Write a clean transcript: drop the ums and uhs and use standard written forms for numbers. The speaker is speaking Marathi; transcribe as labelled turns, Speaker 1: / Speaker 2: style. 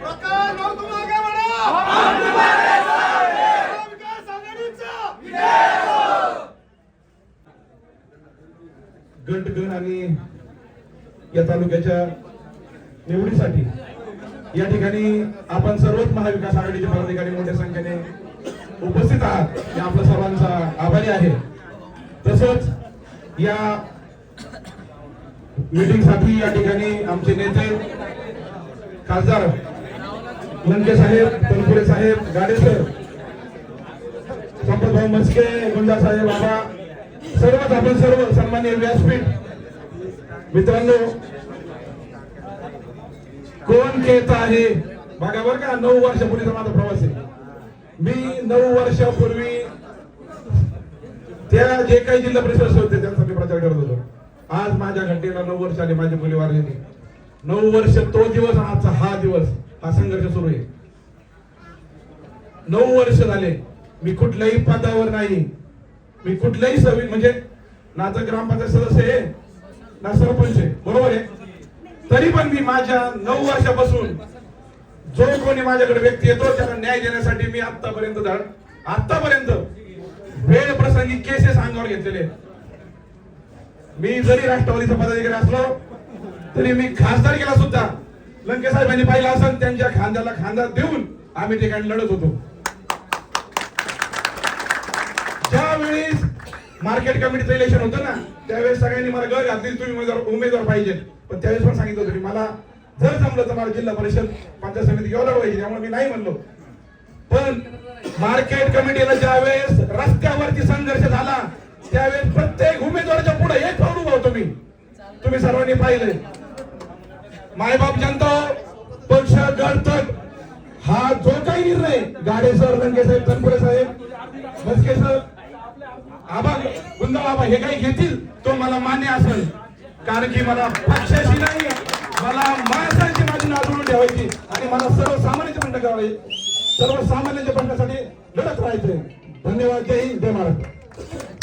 Speaker 1: प्रकाश और तुम आगे बढ़ो, हम तुम्हारे साथ हैं। विकास आघाडीचा विजय हो।
Speaker 2: गटगण आणि या तालुक्याच्या निवडीसाठी या ठिकाणी आपण सर्वच महाविकास आघाडीचे पदाधिकारी मोठ्या संख्येने उपस्थित आहात, मी आपल्या सर्वांचा आभारी आहे। तसंच या मीटिंग साठी या ठिकाणी आमचे नेते खासदार लंके साहेब, तनपुरे साहेब, गाडे सर, संपतभाऊ मस्के, गुंडा साहेब, बाबा, सर्वच आपण सर्व सन्माननीय व्यासपीठ मित्रांनो, कोण कहता आहे बघा बरं का, 9 वर्षापूर्वीचा माझा प्रवास आहे। मी 9 वर्षापूर्वी त्या जे काही जिल्हा परिषद होते त्यांचा मी प्रचार करत होतो। आज माझ्या घंटेला 9 वर्ष आले, माझी मुली वारलेली। 9 वर्ष तो दिवस, आजचा हा दिवस, हा संघर्ष सुरू आहे। 9 वर्ष झाले मी कुठल्याही पदावर नाही, मी कुठल्याही सभेत म्हणजे ना तर ग्रामपंचायत सदस्य आहे ना सरपंच आहे, बरोबर आहे। तरी पण मी माझ्या 9 वर्षापासून जो कोणी माझ्याकडे व्यक्ती येतो त्याला न्याय देण्यासाठी मी आतापर्यंत वेळ प्रसंगी केसेस अंगावर घेतलेले। मी जरी राष्ट्रवादीचा पदाधिकारी असलो तरी मी खासदार केला सुद्धा लंके साहेबांनी पाहिलं असेल, त्यांच्या खांद्याला खांदा देऊन आम्ही ठिकाणी लढत होतो। ज्यावेळेस मार्केट कमिटीचं इलेक्शन होतं ना, त्यावेळेस सगळ्यांनी मला गळ घातली, तुम्ही उमेदवार पाहिजे। पण त्यावेळेस पण सांगितलं होतं की मला जर जमलं तर मला जिल्हा परिषद पंचायत समिती घेऊन लढवायची, त्यामुळे मी नाही म्हणलो। पण मार्केट कमिटीला ज्यावेळेस रस्त्यावरती संघर्ष झाला त्यावेळेस प्रत्येक उमेदवाराच्या पुढे एक पाऊल उभा होतो मी, तुम्ही सर्वांनी पाहिलंय। मायबाप जनता पक्ष गडतट हा जो काही निर्णय गाडे सर, लंके साहेब, तनपुरे साहेब, मस्के सर, आबा, गुंदा बाबा हे काही घेतील तो मला मान्य असेल, कारण की मला पक्षाशी नाही, मला माणसांची माझी नाजून ठेवायची आणि मला सर्वसामान्यांचे पंट करायचे, सर्वसामान्यांच्या पंटासाठी लढत राहायचंय। धन्यवाद, जय हिंद, जय महाराष्ट्र।